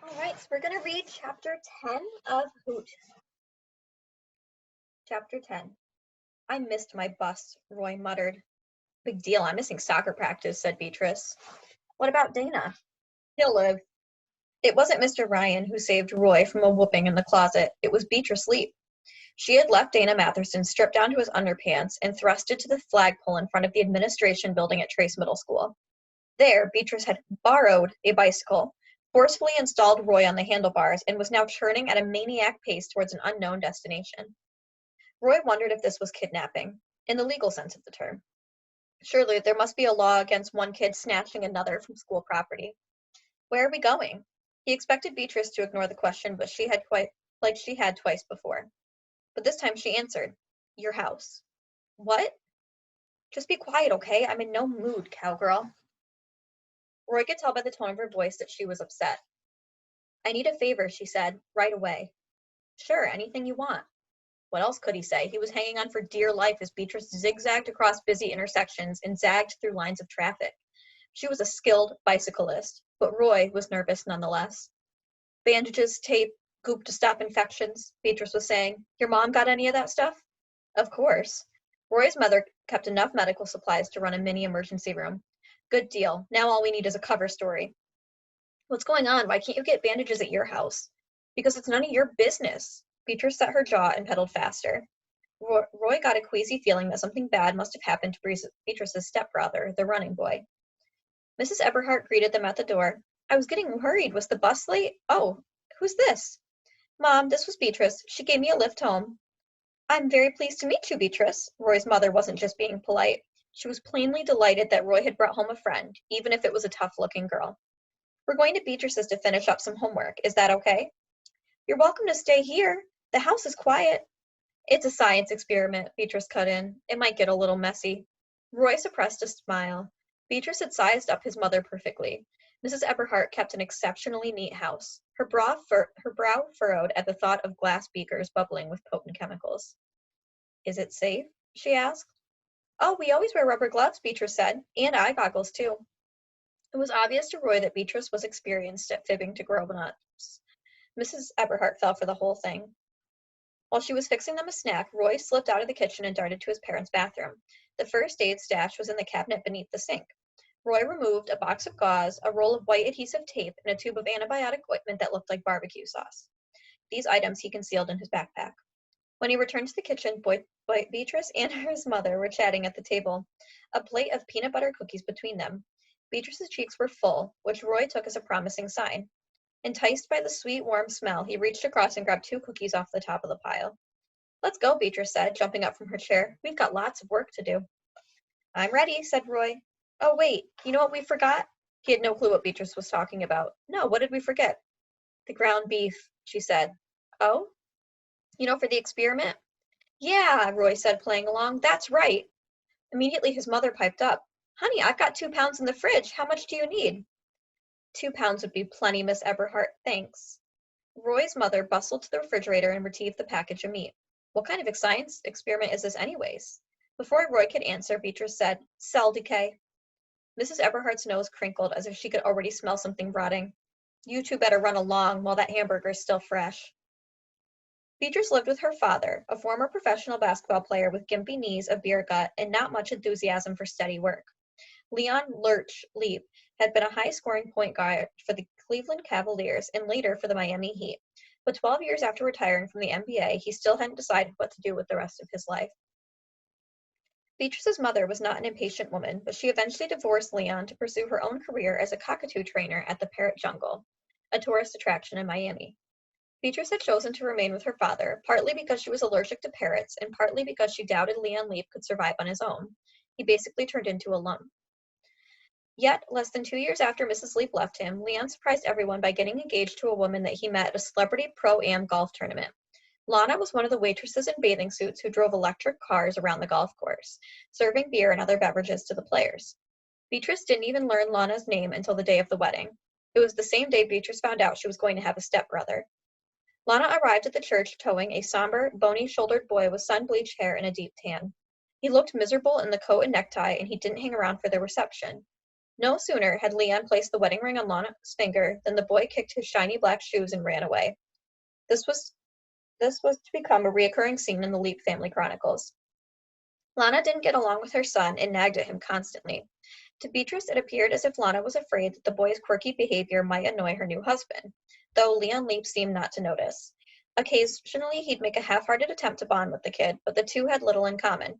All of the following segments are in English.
All right, so we're going to read chapter 10 of Hoot. Chapter 10. I missed my bus, Roy muttered. Big deal, I'm missing soccer practice, said Beatrice. What about Dana? He'll live. It wasn't Mr. Ryan who saved Roy from a whooping in the closet. It was Beatrice Leap. She had left Dana Matherson stripped down to his underpants and thrusted to the flagpole in front of the administration building at Trace Middle School. There, Beatrice had borrowed a bicycle, forcefully installed Roy on the handlebars, and was now churning at a maniac pace towards an unknown destination. Roy wondered if this was kidnapping, in the legal sense of the term. Surely there must be a law against one kid snatching another from school property. Where are we going? He expected Beatrice to ignore the question, but she had twice before. But this time she answered, Your house. What? Just be quiet, okay? I'm in no mood, cowgirl. Roy could tell by the tone of her voice that she was upset. I need a favor, she said, right away. Sure, anything you want. What else could he say? He was hanging on for dear life as Beatrice zigzagged across busy intersections and zagged through lines of traffic. She was a skilled bicyclist, but Roy was nervous nonetheless. Bandages, tape, goop to stop infections, Beatrice was saying. Your mom got any of that stuff? Of course. Roy's mother kept enough medical supplies to run a mini emergency room. Good deal. Now all we need is a cover story. What's going on? Why can't you get bandages at your house? Because it's none of your business. Beatrice set her jaw and pedaled faster. Roy got a queasy feeling that something bad must have happened to Beatrice's stepbrother, the running boy. Mrs. Eberhardt greeted them at the door. I was getting worried. Was the bus late? Oh, who's this? Mom, this was Beatrice. She gave me a lift home. I'm very pleased to meet you, Beatrice. Roy's mother wasn't just being polite. She was plainly delighted that Roy had brought home a friend, even if it was a tough-looking girl. We're going to Beatrice's to finish up some homework. Is that okay? You're welcome to stay here. The house is quiet. It's a science experiment, Beatrice cut in. It might get a little messy. Roy suppressed a smile. Beatrice had sized up his mother perfectly. Mrs. Eberhardt kept an exceptionally neat house. Her brow furrowed at the thought of glass beakers bubbling with potent chemicals. Is it safe? She asked. Oh, we always wear rubber gloves, Beatrice said, and eye goggles, too. It was obvious to Roy that Beatrice was experienced at fibbing to grown-ups. Mrs. Eberhardt fell for the whole thing. While she was fixing them a snack, Roy slipped out of the kitchen and darted to his parents' bathroom. The first aid stash was in the cabinet beneath the sink. Roy removed a box of gauze, a roll of white adhesive tape, and a tube of antibiotic ointment that looked like barbecue sauce. These items he concealed in his backpack. When he returned to the kitchen, Beatrice and his mother were chatting at the table, a plate of peanut butter cookies between them. Beatrice's cheeks were full, which Roy took as a promising sign. Enticed by the sweet, warm smell, he reached across and grabbed 2 cookies off the top of the pile. Let's go, Beatrice said, jumping up from her chair. We've got lots of work to do. I'm ready, said Roy. Oh, wait, you know what we forgot? He had no clue what Beatrice was talking about. No, what did we forget? The ground beef, she said. Oh? For the experiment? Yeah, Roy said, playing along. That's right. Immediately his mother piped up. Honey, I've got 2 pounds in the fridge. How much do you need? 2 pounds would be plenty, Miss Eberhardt. Thanks. Roy's mother bustled to the refrigerator and retrieved the package of meat. What kind of science experiment is this anyways? Before Roy could answer, Beatrice said, Cell decay. Mrs. Eberhardt's nose crinkled as if she could already smell something rotting. You two better run along while that hamburger's still fresh. Beatrice lived with her father, a former professional basketball player with gimpy knees, a beer gut, and not much enthusiasm for steady work. Leon Lurch Leap had been a high-scoring point guard for the Cleveland Cavaliers and later for the Miami Heat. But 12 years after retiring from the NBA, he still hadn't decided what to do with the rest of his life. Beatrice's mother was not an impatient woman, but she eventually divorced Leon to pursue her own career as a cockatoo trainer at the Parrot Jungle, a tourist attraction in Miami. Beatrice had chosen to remain with her father, partly because she was allergic to parrots and partly because she doubted Leon Leap could survive on his own. He basically turned into a lump. Yet, less than 2 years after Mrs. Leap left him, Leon surprised everyone by getting engaged to a woman that he met at a celebrity pro-am golf tournament. Lana was one of the waitresses in bathing suits who drove electric cars around the golf course, serving beer and other beverages to the players. Beatrice didn't even learn Lana's name until the day of the wedding. It was the same day Beatrice found out she was going to have a stepbrother. Lana arrived at the church towing a somber, bony-shouldered boy with sun-bleached hair and a deep tan. He looked miserable in the coat and necktie, and he didn't hang around for the reception. No sooner had Leon placed the wedding ring on Lana's finger than the boy kicked his shiny black shoes and ran away. This was to become a reoccurring scene in the Leap family chronicles. Lana didn't get along with her son and nagged at him constantly. To Beatrice, it appeared as if Lana was afraid that the boy's quirky behavior might annoy her new husband, though Leon Leap seemed not to notice. Occasionally, he'd make a half-hearted attempt to bond with the kid, but the two had little in common.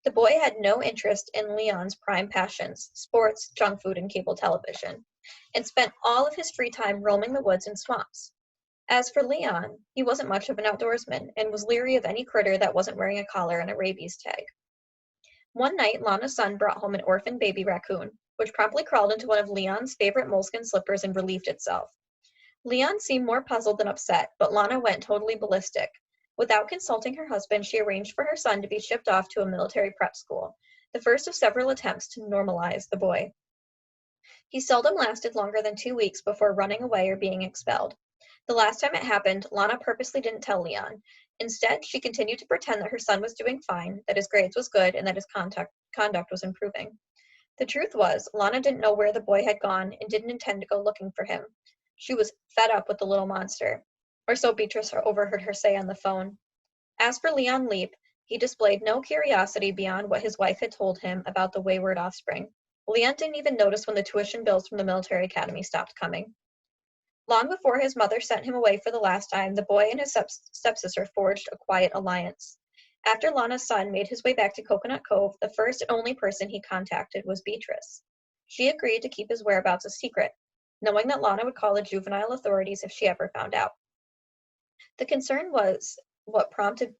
The boy had no interest in Leon's prime passions, sports, junk food, and cable television, and spent all of his free time roaming the woods and swamps. As for Leon, he wasn't much of an outdoorsman and was leery of any critter that wasn't wearing a collar and a rabies tag. One night, Lana's son brought home an orphan baby raccoon, which promptly crawled into one of Leon's favorite moleskin slippers and relieved itself. Leon seemed more puzzled than upset, but Lana went totally ballistic. Without consulting her husband, she arranged for her son to be shipped off to a military prep school, the first of several attempts to normalize the boy. He seldom lasted longer than 2 weeks before running away or being expelled. The last time it happened, Lana purposely didn't tell Leon. Instead, she continued to pretend that her son was doing fine, that his grades was good, and that his conduct was improving. The truth was, Lana didn't know where the boy had gone and didn't intend to go looking for him. She was fed up with the little monster, or so Beatrice overheard her say on the phone. As for Leon Leap, he displayed no curiosity beyond what his wife had told him about the wayward offspring. Leon didn't even notice when the tuition bills from the military academy stopped coming. Long before his mother sent him away for the last time, the boy and his stepsister forged a quiet alliance. After Lana's son made his way back to Coconut Cove, the first and only person he contacted was Beatrice. She agreed to keep his whereabouts a secret, knowing that Lana would call the juvenile authorities if she ever found out. The concern was what prompted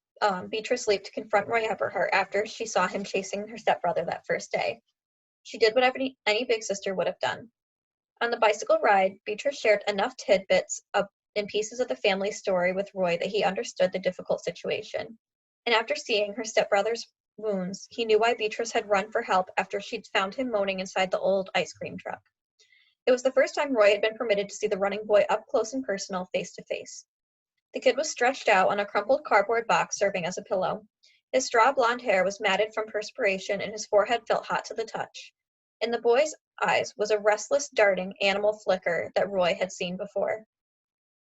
Beatrice Leap to confront Roy Eberhart after she saw him chasing her stepbrother that first day. She did what any big sister would have done. On the bicycle ride, Beatrice shared enough tidbits and pieces of the family story with Roy that he understood the difficult situation. And after seeing her stepbrother's wounds, he knew why Beatrice had run for help after she'd found him moaning inside the old ice cream truck. It was the first time Roy had been permitted to see the running boy up close and personal, face to face. The kid was stretched out on a crumpled cardboard box serving as a pillow. His straw blonde hair was matted from perspiration and his forehead felt hot to the touch. In the boy's eyes was a restless, darting animal flicker that Roy had seen before.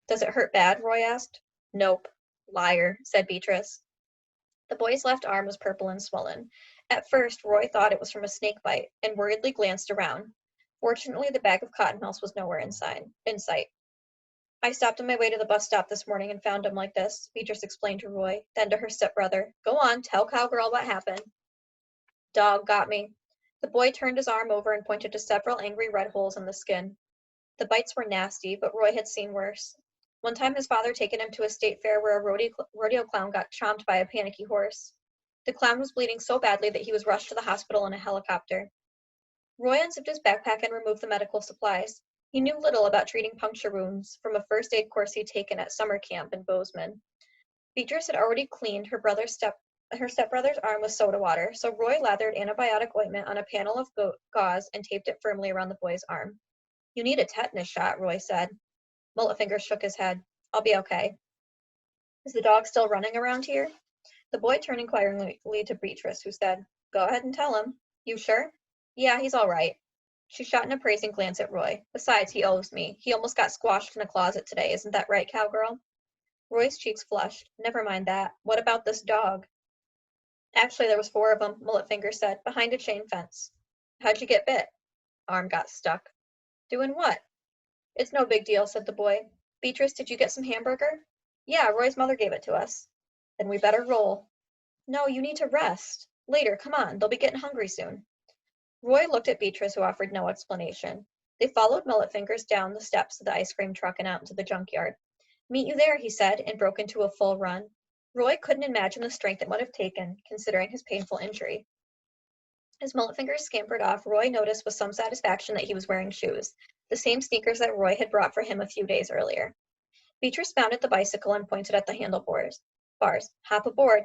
Does it hurt bad? Roy asked. Nope. Liar, said Beatrice. The boy's left arm was purple and swollen. At first, Roy thought it was from a snake bite and worriedly glanced around. Fortunately, the bag of cottonmouths was nowhere in sight. I stopped on my way to the bus stop this morning and found him like this, Beatrice explained to Roy, then to her stepbrother. Go on, tell Cowgirl what happened. Dog got me. The boy turned his arm over and pointed to several angry red holes in the skin. The bites were nasty, but Roy had seen worse. One time his father taken him to a state fair where a rodeo clown got chomped by a panicky horse. The clown was bleeding so badly that he was rushed to the hospital in a helicopter. Roy unzipped his backpack and removed the medical supplies. He knew little about treating puncture wounds from a first aid course he'd taken at summer camp in Bozeman. Beatrice had already cleaned her stepbrother's arm with soda water, so Roy lathered antibiotic ointment on a panel of gauze and taped it firmly around the boy's arm. You need a tetanus shot, Roy said. Mullet Fingers shook his head. I'll be okay. Is the dog still running around here? The boy turned inquiringly to Beatrice, who said, Go ahead and tell him. You sure? Yeah, he's all right. She shot an appraising glance at Roy. Besides, he owes me. He almost got squashed in a closet today. Isn't that right, cowgirl? Roy's cheeks flushed. Never mind that. What about this dog? Actually, there was 4 of them, Mullet Fingers said, behind a chain fence. How'd you get bit? Arm got stuck. Doing what? It's no big deal, said the boy. Beatrice, did you get some hamburger? Yeah, Roy's mother gave it to us. Then we better roll. No, you need to rest. Later, come on, they'll be getting hungry soon. Roy looked at Beatrice, who offered no explanation. They followed Mullet Fingers down the steps of the ice cream truck and out into the junkyard. Meet you there, he said, and broke into a full run. Roy couldn't imagine the strength it would have taken, considering his painful injury. As Mullet Fingers scampered off, Roy noticed with some satisfaction that he was wearing shoes, the same sneakers that Roy had brought for him a few days earlier. Beatrice mounted the bicycle and pointed at the handlebars. Hop aboard.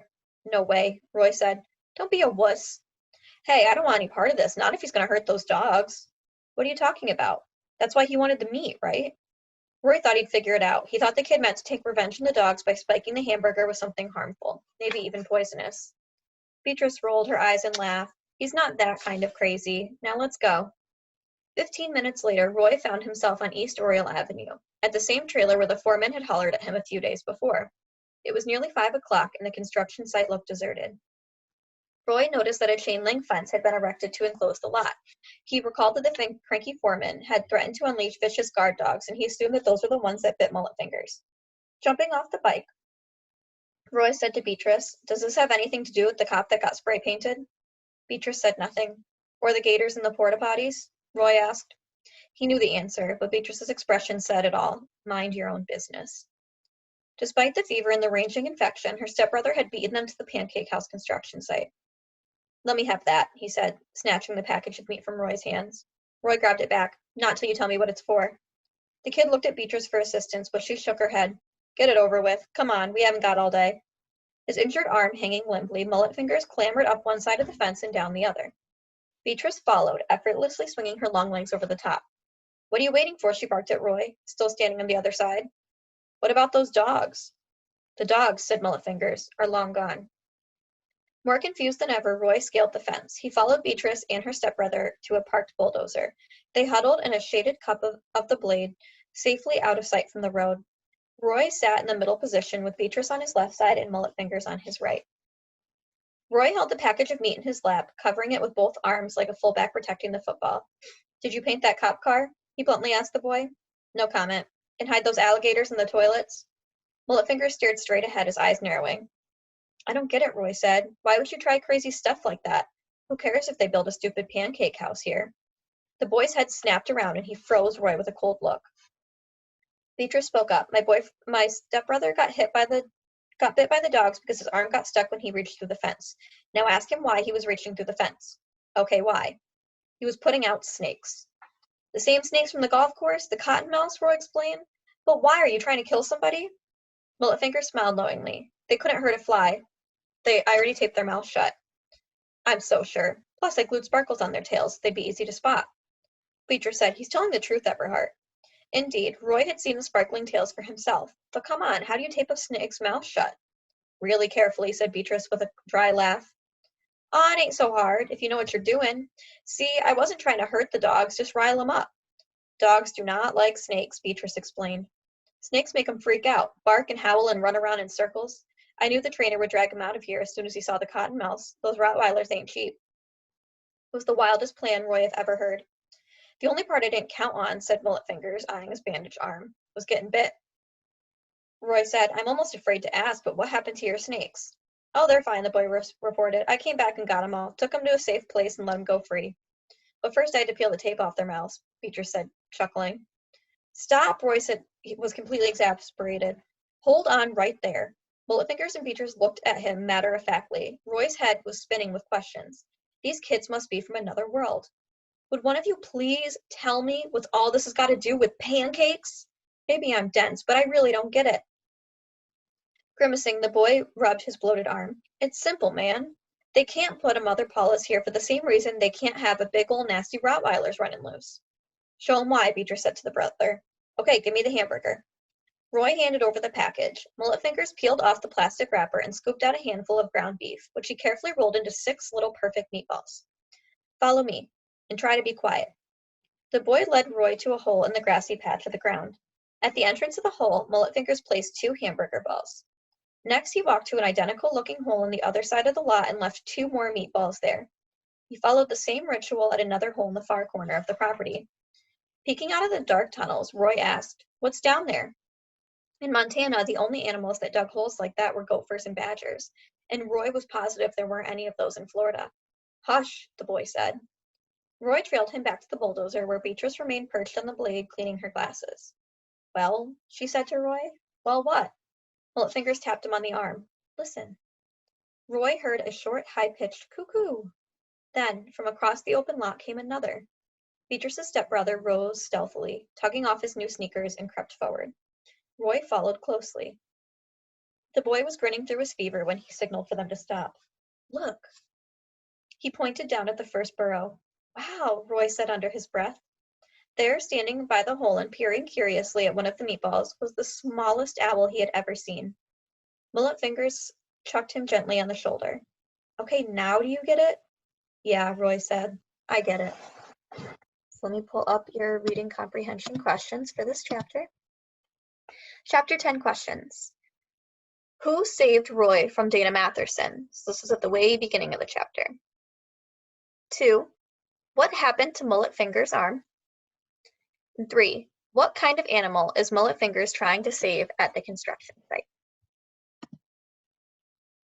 No way, Roy said. Don't be a wuss. Hey, I don't want any part of this, not if he's going to hurt those dogs. What are you talking about? That's why he wanted the meat, right? Roy thought he'd figure it out. He thought the kid meant to take revenge on the dogs by spiking the hamburger with something harmful, maybe even poisonous. Beatrice rolled her eyes and laughed. He's not that kind of crazy. Now let's go. 15 minutes later, Roy found himself on East Oriole Avenue, at the same trailer where the foreman had hollered at him a few days before. It was nearly 5 o'clock, and the construction site looked deserted. Roy noticed that a chain-link fence had been erected to enclose the lot. He recalled that the cranky foreman had threatened to unleash vicious guard dogs, and he assumed that those were the ones that bit Mullet Fingers. Jumping off the bike, Roy said to Beatrice, "Does this have anything to do with the cop that got spray painted?" Beatrice said nothing. "Or the gators in the porta potties?" Roy asked. He knew the answer, but Beatrice's expression said it all. Mind your own business. Despite the fever and the raging infection, her stepbrother had beaten them to the pancake house construction site. "Let me have that," he said, snatching the package of meat from Roy's hands. Roy grabbed it back. "Not till you tell me what it's for." The kid looked at Beatrice for assistance, but she shook her head. "Get it over with. Come on, we haven't got all day." His injured arm hanging limply, Mullet Fingers clambered up one side of the fence and down the other. Beatrice followed, effortlessly swinging her long legs over the top. "What are you waiting for?" she barked at Roy, still standing on the other side. "What about those dogs?" "The dogs," said Mullet Fingers, "are long gone." More confused than ever, Roy scaled the fence. He followed Beatrice and her stepbrother to a parked bulldozer. They huddled in a shaded cup of the blade, safely out of sight from the road. Roy sat in the middle position with Beatrice on his left side and Mullet Fingers on his right. Roy held the package of meat in his lap, covering it with both arms like a fullback protecting the football. "Did you paint that cop car?" he bluntly asked the boy. No comment. "And hide those alligators in the toilets?" Mullet Fingers stared straight ahead, his eyes narrowing. "I don't get it," Roy said. "Why would you try crazy stuff like that? Who cares if they build a stupid pancake house here?" The boy's head snapped around, and he froze Roy with a cold look. Beatrice spoke up. My stepbrother got bit by the dogs because his arm got stuck when he reached through the fence. Now ask him why he was reaching through the fence." "Okay, why?" "He was putting out snakes." "The same snakes from the golf course? The cottonmouths?" Roy explained. "But why? Are you trying to kill somebody?" Mullet Fingers smiled knowingly. "They couldn't hurt a fly. I already taped their mouths shut." "I'm so sure. Plus, I glued sparkles on their tails. They'd be easy to spot." Beatrice said, "He's telling the truth, Everhart." Indeed, Roy had seen the sparkling tails for himself. But come on, how do you tape a snake's mouth shut? "Really carefully," said Beatrice with a dry laugh. "Aw, it ain't so hard, if you know what you're doing. See, I wasn't trying to hurt the dogs, just rile them up." "Dogs do not like snakes," Beatrice explained. "Snakes make them freak out, bark and howl and run around in circles. I knew the trainer would drag him out of here as soon as he saw the cottonmouths. Those Rottweilers ain't cheap." It was the wildest plan Roy had ever heard. "The only part I didn't count on," said Mullet Fingers, eyeing his bandaged arm, "was getting bit." Roy said, "I'm almost afraid to ask, but what happened to your snakes?" "Oh, they're fine," the boy reported. "I came back and got them all, took them to a safe place and let them go free. But first I had to peel the tape off their mouths," Beatrice said, chuckling. "Stop," Roy said. He was completely exasperated. "Hold on right there." Mullet Fingers and Beatrice looked at him matter-of-factly. Roy's head was spinning with questions. These kids must be from another world. "Would one of you please tell me what all this has got to do with pancakes? Maybe I'm dense, but I really don't get it." Grimacing, the boy rubbed his bloated arm. "It's simple, man. They can't put a Mother Paula's here for the same reason they can't have a big ol' nasty Rottweilers running loose." "Show 'em why," Beatrice said to the brother. "Okay, give me the hamburger." Roy handed over the package. Mullet Fingers peeled off the plastic wrapper and scooped out a handful of ground beef, which he carefully rolled into 6 little perfect meatballs. "Follow me, and try to be quiet." The boy led Roy to a hole in the grassy patch of the ground. At the entrance of the hole, Mullet Fingers placed 2 hamburger balls. Next, he walked to an identical-looking hole on the other side of the lot and left 2 more meatballs there. He followed the same ritual at another hole in the far corner of the property. Peeking out of the dark tunnels, Roy asked, "What's down there?" In Montana, the only animals that dug holes like that were gophers and badgers, and Roy was positive there weren't any of those in Florida. "Hush," the boy said. Roy trailed him back to the bulldozer, where Beatrice remained perched on the blade, cleaning her glasses. "Well," she said to Roy. "Well, what?" Mullet Fingers tapped him on the arm. "Listen." Roy heard a short, high-pitched cuckoo. Then, from across the open lot came another. Beatrice's stepbrother rose stealthily, tugging off his new sneakers, and crept forward. Roy followed closely. The boy was grinning through his fever when he signaled for them to stop. "Look." He pointed down at the first burrow. "Wow," Roy said under his breath. There, standing by the hole and peering curiously at one of the meatballs, was the smallest owl he had ever seen. Mullet Fingers chucked him gently on the shoulder. "Okay, now do you get it?" "Yeah," Roy said. "I get it." Let me pull up your reading comprehension questions for this chapter. Chapter 10 questions. Who saved Roy from Dana Matherson? So this is at the way beginning of the chapter. 2. What happened to Mullet Fingers' arm? And 3. What kind of animal is Mullet Fingers trying to save at the construction site?